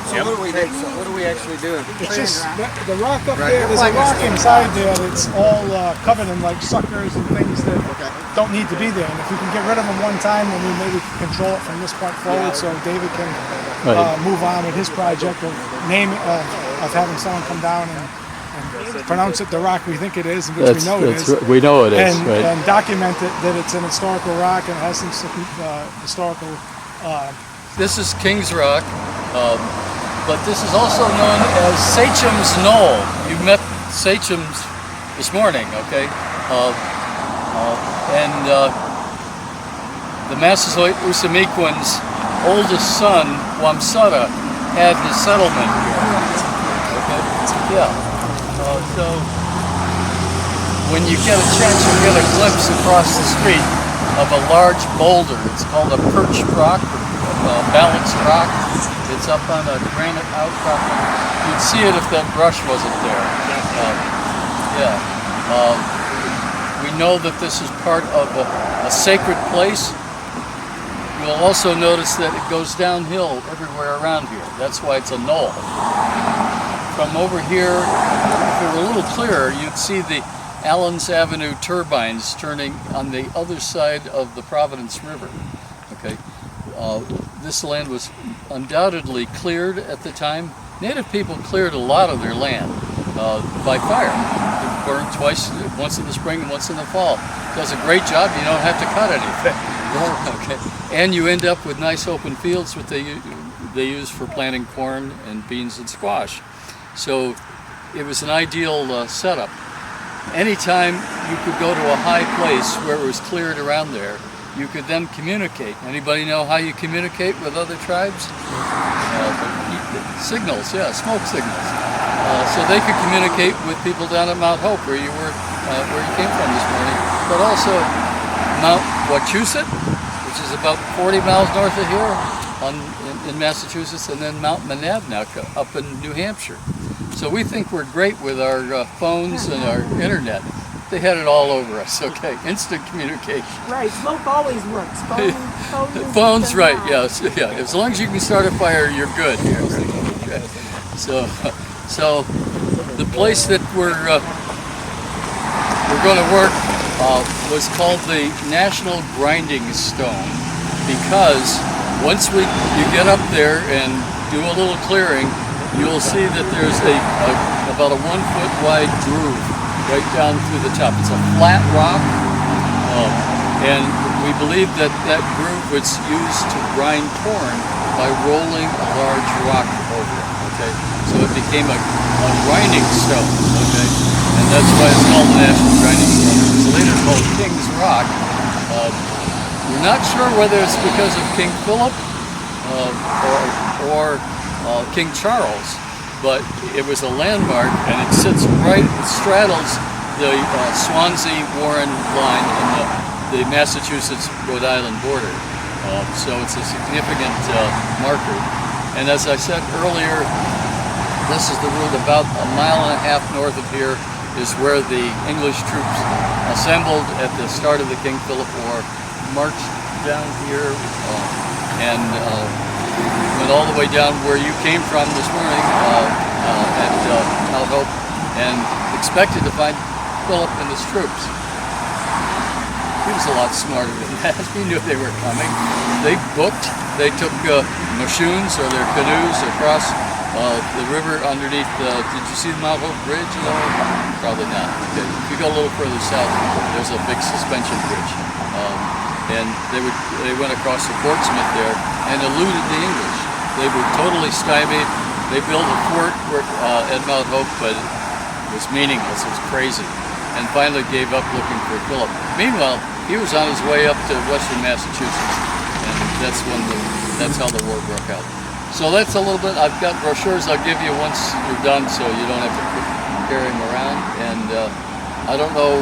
So what are we actually doing? It's just the rock up there. There's a rock inside there that's all covered in like suckers and things that don't need to be there. And if we can get rid of them one time, then we maybe control it from this point forward, so David can move on with his project of of having someone come down and pronounce it the rock we think it is, which we know it is. We know it is, and document it that it's an historical rock and has some historical. This is King's Rock, but this is also known as Sowams Knoll. You met Sowams this morning, okay? The Massasoit Usamiquan's oldest son, Wamsutta, had his settlement here. Okay? Yeah. So when you get a chance, you'll get a glimpse across the street of a large boulder. It's called a perched rock, or balanced rock. It's up on a granite outcropping. You'd see it if that brush wasn't there. We know that this is part of a sacred place. You'll also notice that it goes downhill everywhere around here. That's why it's a knoll. From over here, if it were a little clearer, you'd see the Allens Avenue turbines turning on the other side of the Providence River. Okay, this land was undoubtedly cleared at the time. Native people cleared a lot of their land by fire. It burned twice, once in the spring and once in the fall. It does a great job. You don't have to cut anything. Okay, and you end up with nice open fields, which they use for planting corn and beans and squash. So it was an ideal setup. Anytime you could go to a high place where it was cleared around there, you could then communicate. Anybody know how you communicate with other tribes? Signals, yeah, smoke signals. So they could communicate with people down at Mount Hope, where you were, where you came from this morning, but also Mount Wachusett, which is about 40 miles north of here in Massachusetts, and then Mount Monadnock up in New Hampshire. So we think we're great with our phones and our internet. They had it all over us, okay? Instant communication. Right, smoke always works. Phones, right, yes, yeah. As long as you can start a fire, you're good here. Okay. So the place that we're going to work was called the National Grinding Stone, because once you get up there and do a little clearing, you'll see that there's about a 1 foot wide groove right down through the top. It's a flat rock, and we believe that that groove was used to grind corn by rolling a large rock over it. Okay, so it became a grinding stone. Okay, and that's why it's called the National Grinding Stone. It was later called King's Rock. We're not sure whether it's because of King Philip or King Charles, but it was a landmark, and it sits right, it straddles the Swansea-Warren line and the Massachusetts-Rhode Island border. So it's a significant marker. And as I said earlier, this is the route about 1.5 miles north of here is where the English troops assembled at the start of the King Philip War, marched down here, and went all the way down where you came from this morning at Mount Hope, and expected to find Philip and his troops. He was a lot smarter than that. He knew they were coming. They booked. They took mashoons or their canoes across the river underneath. Did you see the Mount Hope Bridge at all? Probably not. Okay. If you go a little further south, there's a big suspension bridge. And they went across the Portsmouth there and eluded the English. They were totally stymied. They built a fort at Mount Hope, but it was meaningless. It was crazy, and finally gave up looking for Philip. Meanwhile, he was on his way up to western Massachusetts, and that's how the war broke out. So that's a little bit. I've got brochures I'll give you once you're done, so you don't have to carry them around. And I don't know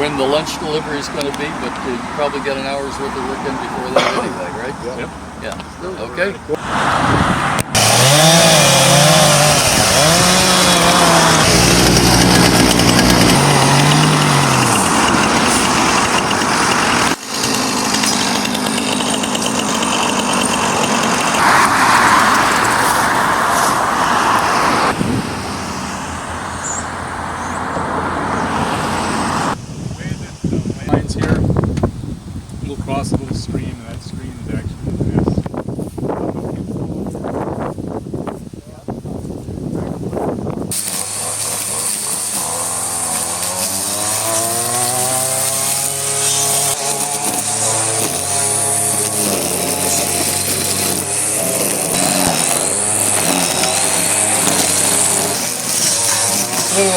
when the lunch delivery is going to be, but you probably get an hour's worth of work in before that anyway, right? Yep. Yeah. Okay.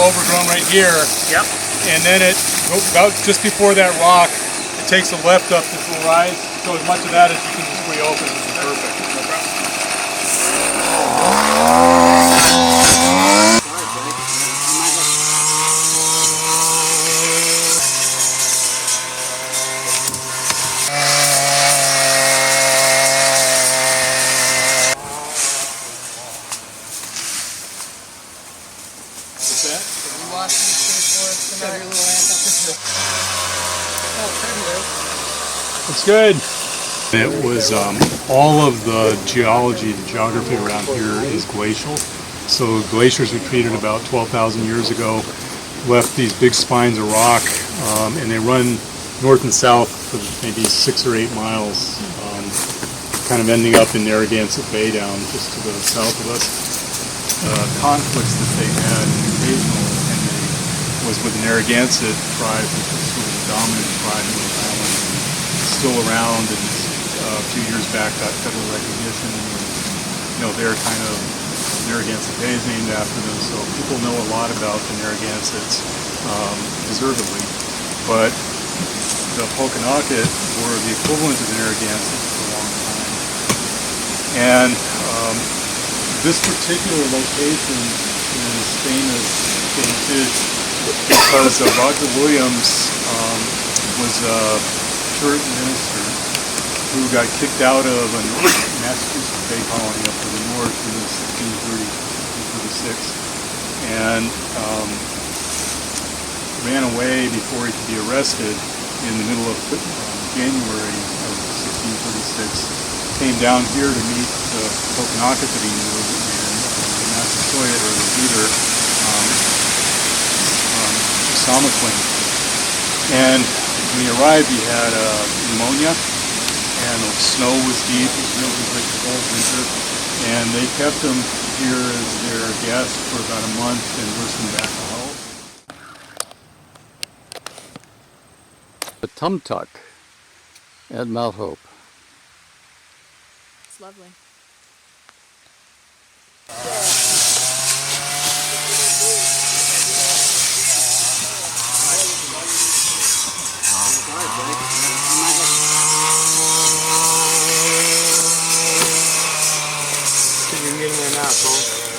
overgrown right here. Yep. And then it, about just before that rock, it takes a left up this little rise. So as much of that as you can just reopen, which is perfect. It's good. It was all of the geology, the geography around here is glacial. So glaciers retreated about 12,000 years ago, left these big spines of rock, and they run north and south for maybe 6 or 8 miles, kind of ending up in Narragansett Bay down just to the south of us. Conflicts that they had, occasional, was with the Narragansett tribe, which was sort of the dominant tribe in the island, and still around, and a few years back got federal recognition. And, they're kind of, Narragansett Bay is named after them, so people know a lot about the Narragansetts, deservedly. But the Pokanoket were the equivalent of the Narragansetts for a long time. And this particular location is famous because Roger Williams was a Puritan minister who got kicked out of a Massachusetts Bay colony up to the north in 1636 and ran away before he could be arrested in the middle of January of 1636. Came down here to meet the Pokanoket that he knew, and the Massasoit, or the leader, Somaquin. And when he arrived, he had pneumonia, and the snow was deep. It was really like a cold winter, and they kept him here as their guest for about a month and nursed him back to health. The Tumtuck at Mount Hope. It's lovely. You're getting there now, Cole.